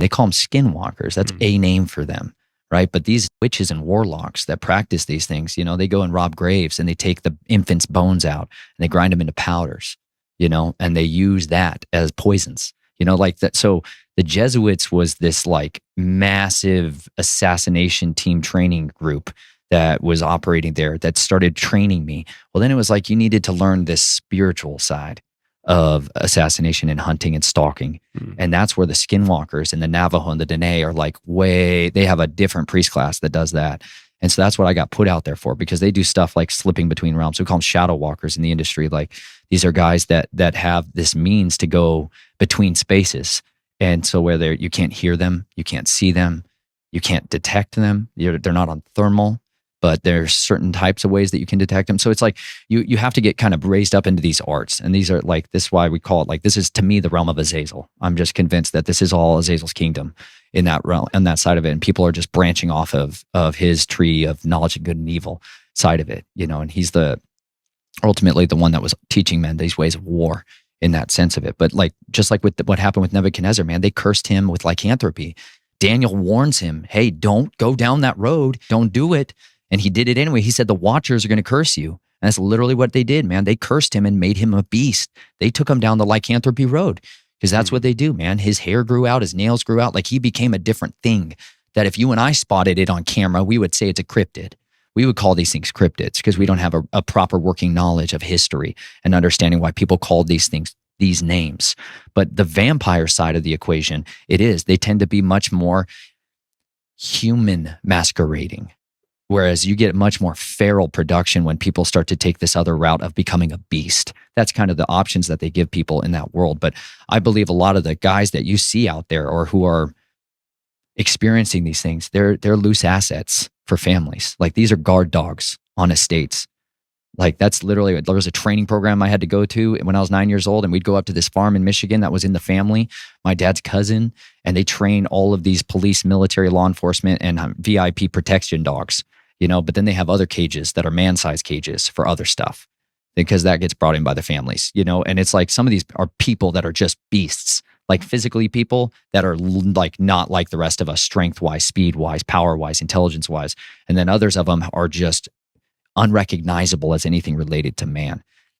They call them skinwalkers. That's a name for them, right? But these witches and warlocks that practice these things, they go and rob graves and they take the infants' bones out and they grind them into powders, and they use that as poisons, like that. So the Jesuits was this like massive assassination team training group that was operating there that started training me. Well, then it was like you needed to learn this spiritual side of assassination and hunting and stalking. And that's where the Skinwalkers and the Navajo and the Dene are like they have a different priest class that does that. And so that's what I got put out there for, because they do stuff like slipping between realms. We call them shadow walkers in the industry. Like these are guys that have this means to go between spaces. And so where you can't hear them, you can't see them, you can't detect them. They're not on thermal, but there's certain types of ways that you can detect them. So it's like you have to get kind of raised up into these arts. And these are like, this is why we call it like, this is to me the realm of Azazel. I'm just convinced that this is all Azazel's kingdom in that realm, on that side of it. And people are just branching off of his tree of knowledge of good and evil side of it, and he's ultimately the one that was teaching men these ways of war in that sense of it. But like, just like with what happened with Nebuchadnezzar, man, they cursed him with lycanthropy. Daniel warns him, hey, don't go down that road. Don't do it. And he did it anyway. He said, the watchers are going to curse you. And that's literally what they did, man. They cursed him and made him a beast. They took him down the lycanthropy road, because that's what they do, man. His hair grew out, his nails grew out. Like he became a different thing that if you and I spotted it on camera, we would say it's a cryptid. We would call these things cryptids because we don't have a proper working knowledge of history and understanding why people called these things these names. But the vampire side of the equation, they tend to be much more human masquerading. Whereas you get much more feral production when people start to take this other route of becoming a beast. That's kind of the options that they give people in that world. But I believe a lot of the guys that you see out there or who are experiencing these things, they're loose assets for families. Like these are guard dogs on estates. Like that's literally, there was a training program I had to go to when I was 9 years old, and we'd go up to this farm in Michigan that was in the family, my dad's cousin, and they train all of these police, military, law enforcement, and VIP protection dogs. But then they have other cages that are man-sized cages for other stuff, because that gets brought in by the families, and it's like some of these are people that are just beasts, like physically people that are like not like the rest of us, strength-wise, speed-wise, power-wise, intelligence-wise. And then others of them are just unrecognizable as anything related to man.